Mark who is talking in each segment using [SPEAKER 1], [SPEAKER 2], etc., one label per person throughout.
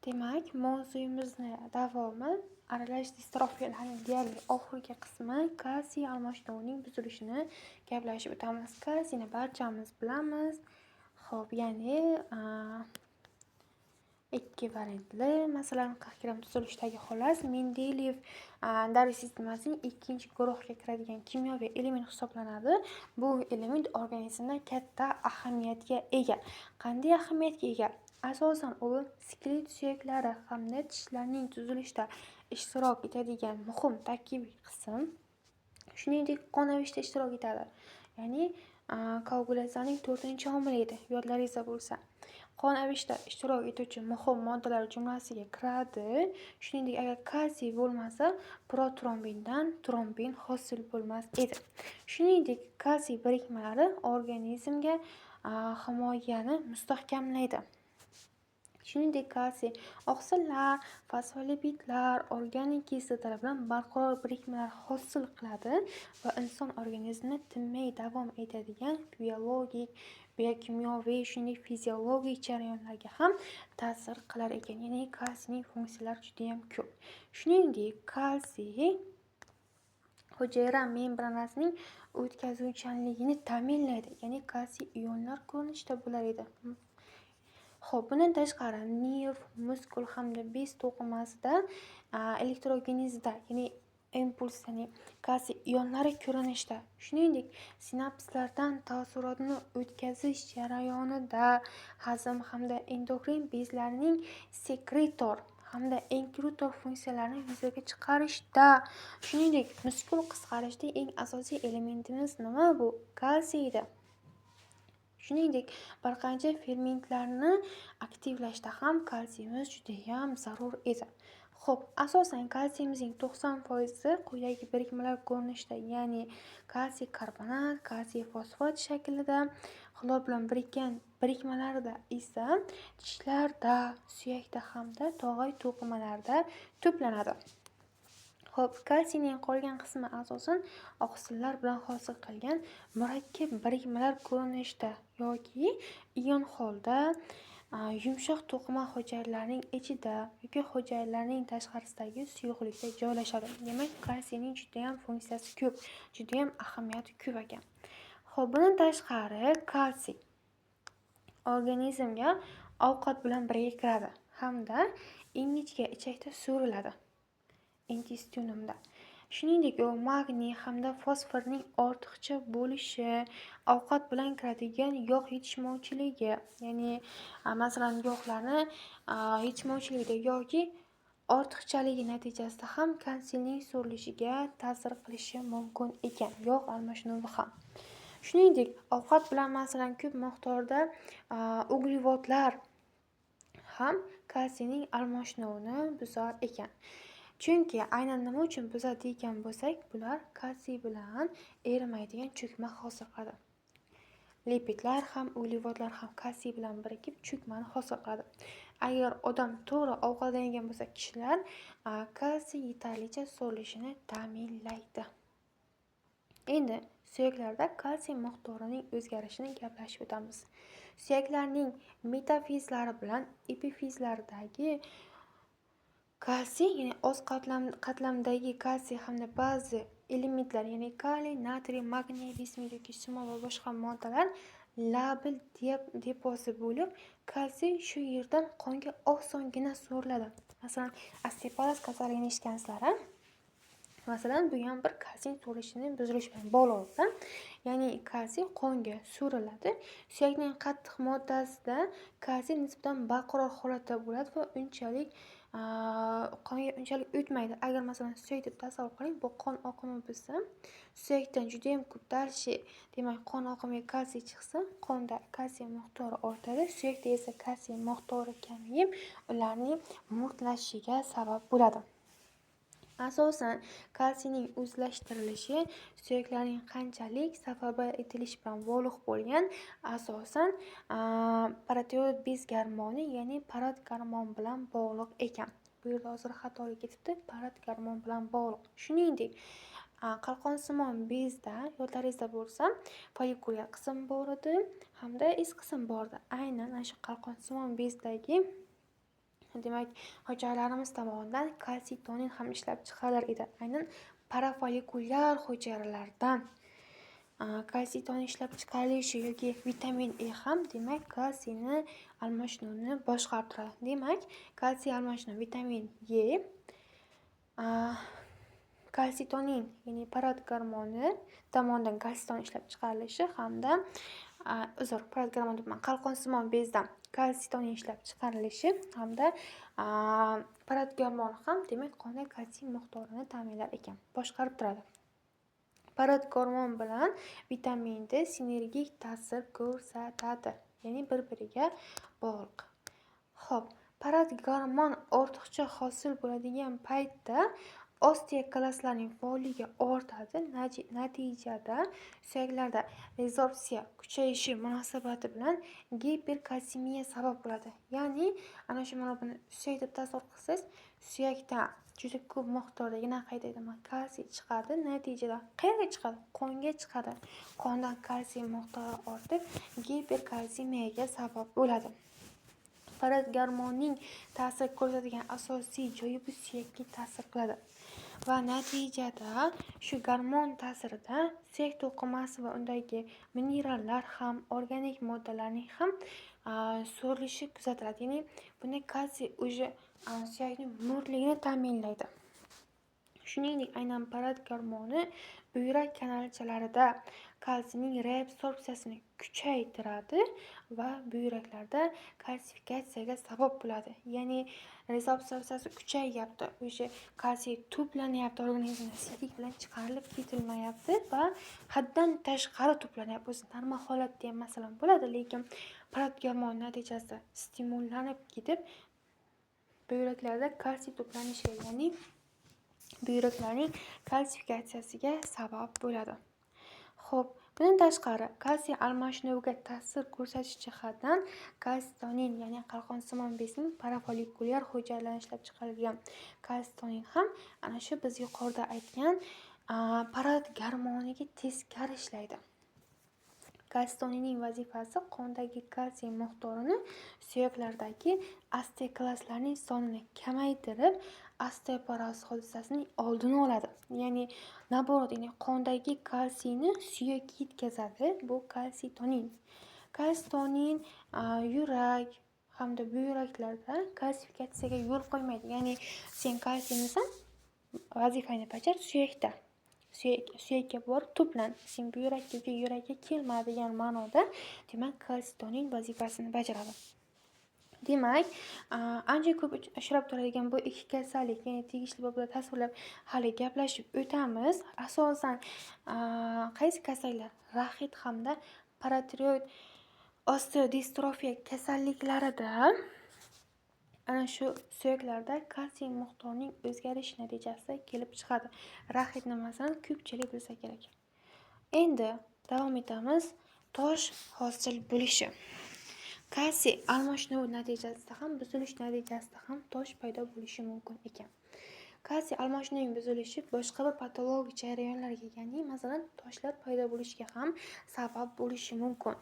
[SPEAKER 1] Demak, mavzuyimizni davomi aralash distrofiylarning deyarli oxirgi qismi kalsiy almashinuvining buzilishini gaplashib o'tamiz. Kalsiyni barchamiz bilamiz. Xo'p, ya'ni ekvivalentli, masalan, 40 gramm tuzilishdagi xolos Mendeleyev davriy sistemasining ikkinchi guruhiga kiradigan kimyoviy element hisoblanadi. Bu element organizmda katta ahamiyatga ega. Qanday ahamiyatga ega? Asosan u skelet suyaklari hamda tishlarning tuzilishida ishtirok etadigan muhim tarkibiy qism. Shuningdek, qon avishida ishtirok etadi. Ya'ni koagulyatsiyaning 4-omili edi, yodlaringizda bo'lsa. Qon avishida ishtirok etuvchi muhim moddalar jumlasiga kiradi. Shuningdek, agar kalsiy bo'lmasa, protrombindan trombin hosil bo'lmas edi. Shuningdek, kalsiy birikmalari organizmga himoyani mustahkamlaydi. Shuningdek, kalsiy oqsillar, fosfolipidlar, organik kislotalar bilan barqaror birikmalar hosil qiladi va inson organizmida tinmay davom etadigan biologik, biokimyoviy, shuningdek fiziologik jarayonlarga ham ta'sir qilar ekan. Ya'ni kalsiyning funksiyalari juda ham ko'p. Shuningdek, kalsiy hujayra membranasining o'tkazuvchanligini ta'minlaydi. Ya'ni kalsiy ionlar ko'rinishida bo'lar edi. Xo'p, bundan tashqari nerv, muskul hamda bez to'qimasida elektrogenezda, ya'ni impuls, ya'ni kalsiy ionlari ko'rinishda. Shuningdek, sinapslardan taassurotni o'tkazish jarayonida hazm hamda endokrin bezlarning sekretor hamda inkrutor funksiyalarini yuzaga chiqarishda. Shuningdek, muskul qisqarishda eng asosiy elementimiz nima? Bu kalsiydir. Shuningdek, bir qancha fermentlarni aktivlashda ham kalsiyimiz juda ham zarur edi. Xo'p, asosan kalsiyimizning 90% quyidagi birikmalar ko'rinishida, ya'ni kalsiy karbonat, kalsiy fosfat shaklida, xlor bilan birikkan birikmalarda esa tishlarda, suyakda hamda tog'ay to'qimalarda to'planadi. Xo'p, kalsiyning qolgan qismi asosan oqsillar bilan hosil qilgan murakkab birikmalar ko'rinishida yoki ion holda yumshoq to'qima hujayralarining ichida yoki hujayralarning tashqarisidagi suyuqlikda joylashadi. Demak, kalsiyning juda ham funksiyasi ko'p, juda ham ahamiyati ko'p ekan. Xo'p, bundan tashqari kalsiy organizmga ovqat bilan birga kiradi hamda ingichka ichakda so'riladi. Intestinumda. Shuningdek, u magniy hamda fosforning ortiqcha bo'lishi, ovqat bilan kiradigan yog' yetishmovchiligi, ya'ni masalan yog'larni yetishmovchiligida yoki ortiqchaligi natijasida ham kalsiyning so'rilishiga ta'sir qilishi mumkin ekan, yog' almashinuvi ham. Shuningdek, ovqat bilan masalan ko'p miqdorda uglevodlar ham kalsiyning almashinuvini buzar ekan. Chunki aynan nima uchun buzadi degan bo'lsak, bular kalsiy bilan erimaydigan cho'kma hosil qiladi. Lipidlar ham, uglevodlar ham kalsiy bilan birikib cho'kmani hosil qiladi. Agar odam to'g'ri ovqatlangan bo'lsa, kishilar kalsiy yetarlicha so'rilishini ta'minlaydi. Endi suyaklarda kalsiy miqdorining o'zgarishini gaplashib o'tamiz. Suyaklarning metafizlari bilan epifizlardagi kalsiy, ya'ni oz qatlamdagi kalsiy hamda ba'zi elementlar, ya'ni kaliy, natriy, magniy, bismut yoki simol va boshqa moddalar labil deposi bo'lib, kalsiy shu yerdan qonga osongina so'riladi. Masalan, osteoporoz kasalligini eshitgansizlar. Masalan, bu ham bir kalsiy so'rilishining buzilishi bilan bog'liq. Ya'ni kalsiy qonga so'riladi. Suyakning qattiq moddasida kalsiy nisbatan barqaror holatda bo'ladi va qonga unchalik o'tmaydi. Agar masalan suyak deb tasavvur qiling, bu qon oqimi bo'lsa, suyakdan juda ham ko'p darshi, demak qon oqimiga kalsiy chiqsa, qonda kalsiy miqdori ortadi, suyakda esa kalsiy miqdori kamayib, ularning murtlashishiga sabab bo'ladi. Asosan kalsiyning o'zlashtirilishi suyaklarning qanchalik safarbar etilishi bilan bog'liq bo'lgan, asosan paratiroid bez gormoni, ya'ni parad gormon bilan bog'liq ekan. Bu yerda hozir xatolik ketibdi, parad gormon bilan bog'liq. Shuningdek, qalqonsimon bezda, yodlaringizda bo'lsa, follikulyar qism bor edi hamda is qism bor edi. Aynan shu qalqonsimon bezdagi demak hujayralarimiz tomonidan kalsiy tonin ham ishlab chiqarilar edi. Aynan parafolikulyar hujayralardan kalsiy tonin ishlab chiqarilishi yoki vitamin E ham demak kalsiyni almashinuvini boshqarib turadi. Demak, kalsiy almashinuvi vitamin E kalsiy tonin, ya'ni parad gormoni tomonidan kalsiy tonin ishlab chiqarilishi hamda parad gormoni deyapman, qalqonsimon bezdan kalsiy tonin ishlab chiqarilishi hamda parad gormoni ham demak qonda kalsiy miqdorini ta'minlar ekan, boshqarib turadi. Parad gormon bilan vitamin D sinergik ta'sir ko'rsatadi, ya'ni bir-biriga bog'liq. Xo'p, parad gormon ortiqcha hosil bo'ladigan paytda osteoklastlarning faolligi ortadi. Natijada suyaklarda rezorpsiya kuchayishi munosabati bilan giperkalsemiya sabab bo'ladi. Ya'ni ana shu mana buni suyak deb tasavvur qilsangiz, suyakda juda ko'p miqdordagi kalsiy chiqadi. Natijada qayerga chiqadi? Qonga chiqadi. Qondan kalsiy miqdori ortib, giperkalsemiyaga sabab bo'ladi. Parad gormonining ta'sir ko'rsatadigan asosiy joyi bu suyakka ta'sir qiladi. Va natijada shu gormon ta'sirida suyak to'qimasi va undagi minerallar ham, organik moddalarning ham so'rilishi kuzatiladi. Ya'ni bunday kalsiy o'zi suyakning mo'rtligini ta'minlaydi. Shuningdek, aynan parad gormoni buyrak kanalchalarida kalsiyning reabsorpsiyasini kuchaytiradi va buyraklarda kalsifikatsiyaga sabab bo'ladi. Ya'ni reabsorpsiyasi kuchayyapti, o'sha kalsiy to'planyapti, organizmda siydik bilan chiqarilib ketilmayapti va haddan tashqari to'planyapti. O'zi normal holatda ham masalan bo'ladi, lekin parad gormoni natijasida stimullanib ketib buyraklarda kalsiy to'planishiga, ya'ni buyraklarning kalsifikatsiyasiga sabab bo'ladi. Xo'p, bundan tashqari kalsiy almashinuviga ta'sir ko'rsatish jihatdan kalsiy tonin, ya'ni qalqonsimon bezning parafolikulyar hujayralardan ishlab chiqarilgan kalsiy tonin ham ana shu biz yuqorida aytgan parad gormoniga teskari ishlaydi. Kalsiy toninning vazifasi qondagi kalsiy miqdorini suyaklardagi osteoklastlarning sonini kamaytirib, osteoporoz hodisasining oldini oladi. Ya'ni naborot, ya'ni qondagi kalsiyni suyakka yetkazadi. Bu kalsiy tonin. Kalsiy tonin yurak hamda buyraklarda kalsifikatsiyaga yo'l qo'ymaydi. Ya'ni sen kalsiy yemasan, vazifangni bajar, suyakka borib to'plan, sen yurakka kelma degan ma'noda demak kalsiy tonin vazifasini bajaradi. Demak, ancha ko'p uchrab turadigan bu ikki kasallik, ya'ni tegishli bobda tasvirlab hali gaplashib o'tamiz. Asosan qaysi kasalliklar? Raxit hamda paratiroid osteodistrofiya kasalliklarida ana shu suyaklarda kalsiy miqdorining o'zgarishi natijasida kelib chiqadi. Raxitni masalan ko'pchilik bilsa kerak. Endi davom etamiz. Tosh hosil bo'lishi. Kalsiy almashinuvi natijasida ham, buzilish natijasida ham tosh paydo bo'lishi mumkin ekan. Kalsiy almashinuvining buzilishi boshqa bir patologik jarayonlarga, ya'ni masalan toshlar paydo bo'lishiga ham sabab bo'lishi mumkin.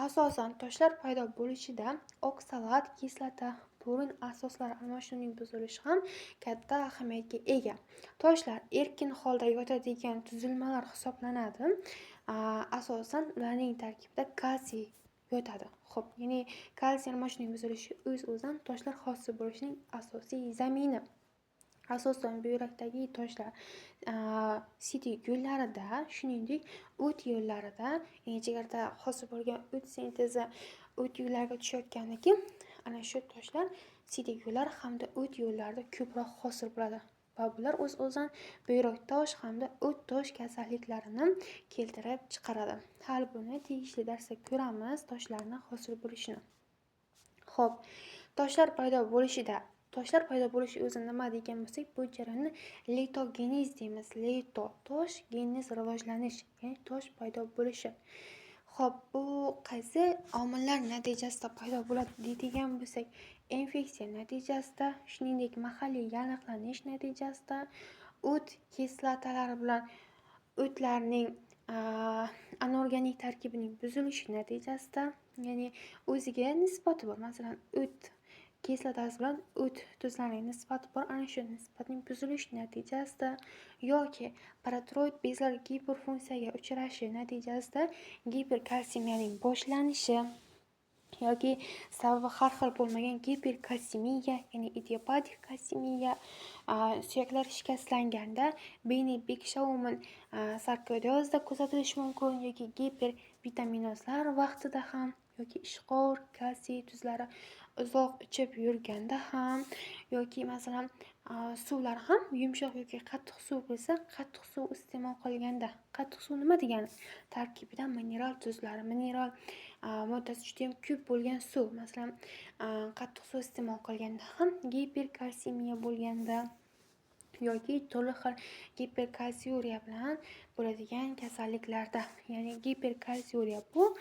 [SPEAKER 1] Asosan toshlar paydo bo'lishida oksalat, kislota, purin asoslari almashinuvining buzilishi ham katta ahamiyatga ega. Toshlar erkin holda yotadigan tuzilmalar hisoblanadi. Asosan ularning tarkibida kalsiy yotadi. Xo'p, ya'ni kalsiy almashinuvining buzilishi o'z-o'zidan toshlar hosil bo'lishining asosiy zamini. Asosan buyrakdagi toshlar siydik yo'llarida, shuningdek o't yo'llarida, ya'ni jigarda hosil bo'lgan o't sintezi o't yo'llariga tushayotgandan keyin ana shu toshlar siydik yo'llar hamda o't yo'llarida ko'proq hosil bo'ladi. Va bular o'z-o'zidan buyrak tosh hamda o't tosh kasalliklarini keltirib chiqaradi. Hali buni tegishli darsda ko'ramiz, toshlarning hosil bo'lishini. Xo'p, toshlar paydo bo'lishi o'zi nima degan bo'lsak, bu jarayonni litogeniz deymiz. Lito tosh, geniz rivojlanish, ya'ni tosh paydo bo'lishi. Xo'p, bu qaysi omillar natijasida paydo bo'ladi deydigan bo'lsak, infeksiya natijasida, shuningdek mahalliy yalliqlanish natijasida, o't kislotalari bilan o'tlarning anorganik tarkibining buzilishi natijasida, ya'ni o'ziga nisbati bor. Masalan, o't kislotasi bilan o't tuzlarining nisbati bor. Ana shu nisbatning buzilishi natijasida yoki paratiroid bezlar giperfunksiyaga uchrashi natijasida giperkalsemiyaning boshlanishi yoki sababi har xil bo'lmagan giperkalsemiya, ya'ni idiopatik kalsemiya, suyaklar shikastlanganda Beni-Bekshaumen sarkoidozda kuzatilishi mumkin yoki gipervitaminozlar vaqtida ham yoki ishqor kalsiy tuzlari uzoq ichib yurganda ham yoki masalan suvlar ham yumshoq yoki qattiq suv bo'lsa, qattiq suv iste'mol qilganda, qattiq suv nima degani? Tarkibida mineral tuzlari, mineral moddasi juda ham ko'p bo'lgan suv, masalan qattiq suv iste'mol qilganda ham giperkalsemiya bo'lganda yoki turli xil giperkalsiuriya bilan bo'ladigan kasalliklarda, ya'ni giperkalsiuriya bu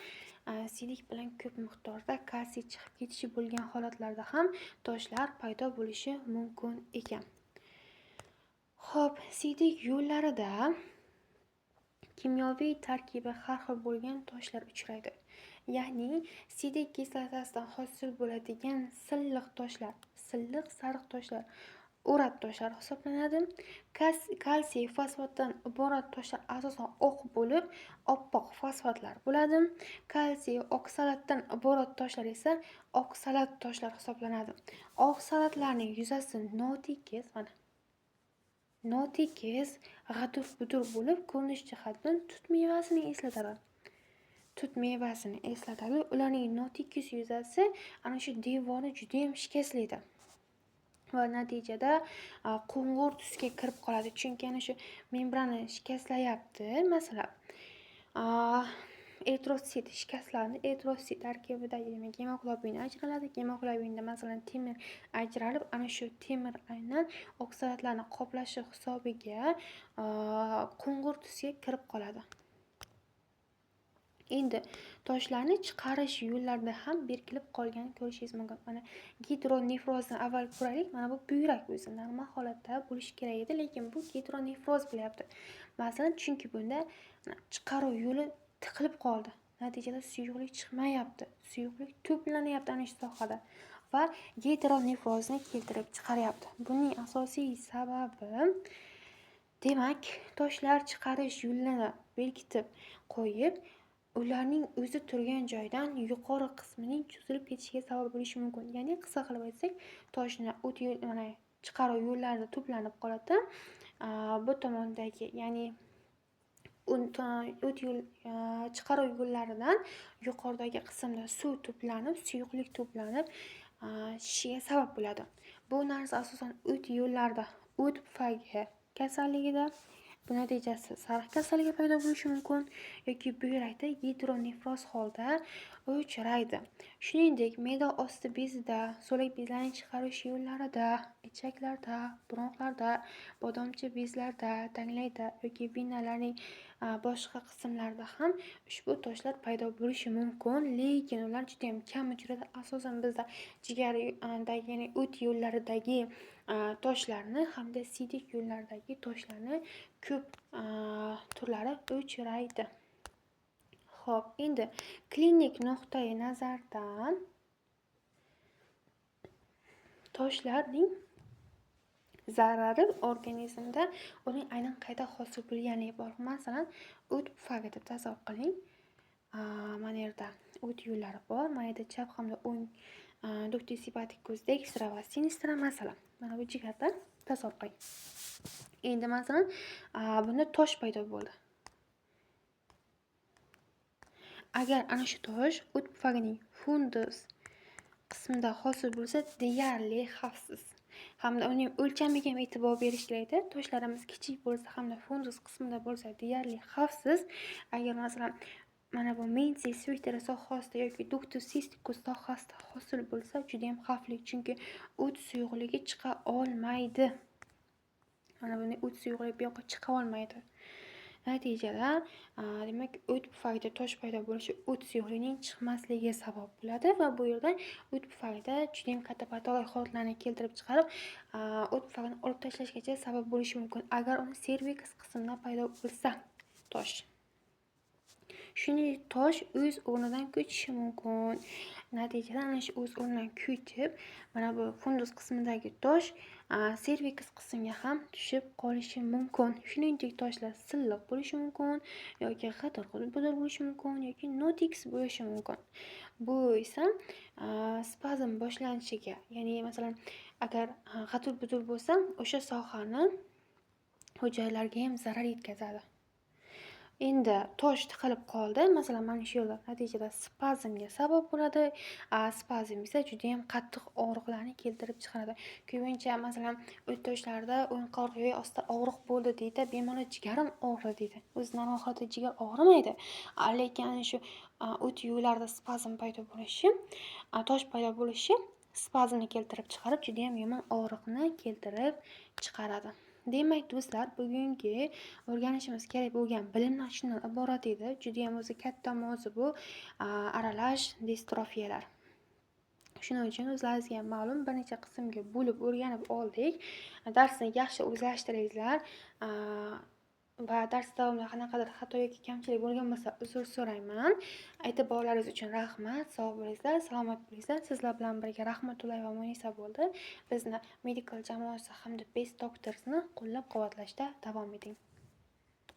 [SPEAKER 1] siydik bilan ko'p miqdorda kalsiy chiqib ketishi bo'lgan holatlarda ham toshlar paydo bo'lishi mumkin ekan. Xo'p, siydik yo'llarida kimyoviy tarkibi har xil bo'lgan toshlar uchraydi. Ya'ni siydik kislotasidan hosil bo'ladigan silliq toshlar, silliq sariq toshlar o'rat toshlar hisoblanadi. Kalsiy fosfatdan iborat toshlar asosan oq bo'lib, oppoq fosfatlar bo'ladi. Kalsiy oksalatdan iborat toshlar esa oksalat toshlar hisoblanadi. Oksalatlarning yuzasi notekis, mana notekis, g'adur-budur bo'lib, ko'rinish jihatdan tut mevasini eslatadi. Tut mevasini eslatadi. Ularning notekis yuzasi ana shu devorni juda ham shikastlaydi. Va natijada qo'ng'ir tusga kirib qoladi. Chunki ana shu membrani shikastlayapti. Masalan, eritrosit shikastlandi. Eritrosit tarkibidagi gemoglobin ajraladi. Gemoglobinda masalan temir ajralib, ana shu temir aynan oksalatlarni qoplashi hisobiga qo'ng'ir tusga kirib qoladi. Endi toshlarni chiqarish yo'llarida ham berkilib qolganini ko'rishingiz mumkin. Mana gidronefrozni avval ko'raylik. Mana bu buyrak o'zi normal holatda bo'lishi kerak edi, lekin bu gidronefroz bo'lyapti. Masalan, chunki bunda chiqaruv yo'li tiqilib qoldi. Natijada suyuqlik chiqmayapti. Suyuqlik to'planyapti ana shu sohada va gidronefrozni keltirib chiqaryapti. Buning asosiy sababi demak, toshlar chiqarish yo'lini berkitib qo'yib, ularning o'zi turgan joydan yuqori qismining cho'zilib ketishiga sabab bo'lishi mumkin. Ya'ni qisqa qilib aytsak, toshni o't yo'l, mana chiqaruv yo'llarida to'planib qoladi. Bu tomondagi, ya'ni o't yo'l chiqaruv yo'llaridan yuqoridagi qismda suv to'planib, suyuqlik to'planib shishiga sabab bo'ladi. Bu narsa asosan o't yo'llarida, o't pufagi kasalligida, bu natijasi sariq kasalligi paydo bo'lishi mumkin yoki buyrakda gidronefroz holda uchraydi. Shuningdek, me'da osti bezida, so'lak bezlarning chiqarish yo'llarida, ichaklarda, bronxlarda, bodomchi bezlarda, tanglayda yoki venalarning boshqa qismlarida ham ushbu toshlar paydo bo'lishi mumkin, lekin ular juda ham kam uchraydi. Asosan bizda jigardagi, ya'ni o't yo'llaridagi toshlarni hamda siydik yo'llaridagi toshlarni ko'p turlari uchraydi. Xo'p, endi klinik nuqtai nazardan toshlarning zarari organizmda uning aynan qayda hosil bo'lganligi bor. Masalan, o't pufagi deb tasavvur qiling. Mana yerda o't yo'llari bor. Mana yerda chap hamda o'ng ductus hepaticus dextra va sinistra masalan. Mana bu jigardan tasavvur qiling. Endi masalan, bunda tosh paydo bo'ldi. Agar ana shu tosh o't pufagining fundus qismida hosil bo'lsa, deyarli xavfsiz. Hamda uning o'lchamiga ham e'tibor berish kerak-da. Toshlarimiz kichik bo'lsa hamda fundus qismida bo'lsa, deyarli xavfsiz. Agar masalan mana bu mensiy svikteri sohasida yoki ductus cysticus sohasida hosil bo'lsa, juda ham xavfli, chunki o't suyuqligi chiqa olmaydi. Mana bunday o't suyuqligi bu yoqqa chiqa olmaydi. Natijada demak o't pufagida tosh paydo bo'lishi o't suyuqligining chiqmasligiga sabab bo'ladi va bu yerda o't pufagida juda ham katta patologik holatlarni keltirib chiqarib, o't pufagini olib tashlashgacha sabab bo'lishi mumkin, agar uni serviks qismida paydo bo'lsa tosh. Shuningdek, tosh o'z o'rnidan ko'chishi mumkin. Natijada ana shu o'z o'rnidan ko'chib, mana bu fundus qismidagi tosh serviks qismiga ham tushib qolishi mumkin. Shuningdek, toshlar silliq bo'lishi mumkin yoki g'adir-g'udir bo'lishi mumkin yoki notekis bo'lishi mumkin. Bu esa spazm boshlanishiga, ya'ni masalan, agar g'adir-budur bo'lsa, o'sha sohani hujayralarga ham zarar yetkazadi. Endi tosh tiqilib qoldi. Masalan, mana shu yo'llar natijada spazmga sabab bo'ladi. Spazm esa juda ham qattiq og'riqlarni keltirib chiqaradi. Ko'pincha masalan, o't toshlarda o'ng ostida og'riq bo'ldi deydi, bemalol jigarim og'ridi deydi. O'zi normal holatda jigar og'rimaydi. Lekin ana shu o't yo'llarida spazm paydo bo'lishi, tosh paydo bo'lishi spazmni keltirib chiqarib, juda ham yomon og'riqni keltirib chiqaradi. Demak, do'stlar, bugungi o'rganishimiz kerak bo'lgan bilimlar shundan iborat edi. Juda ham o'zi katta mavzu bu aralash distrofiyalar. Shuning uchun o'zlaringizga ham ma'lum bir necha qismga bo'lib o'rganib oldik. Darsni yaxshi o'zlashtiringlar. Va dars davomida qanaqadir xato yoki kamchilik bo'lgan bo'lsa, uzr so'rayman. E'tiborlaringiz uchun rahmat. Sog' bo'linglar, salomat bo'linglar. Sizlar bilan birga Rahmatullayeva va Munisa bo'ldi. Bizni Medical jamoasi hamda Best Doctors'ni qo'llab-quvvatlashda davom eting.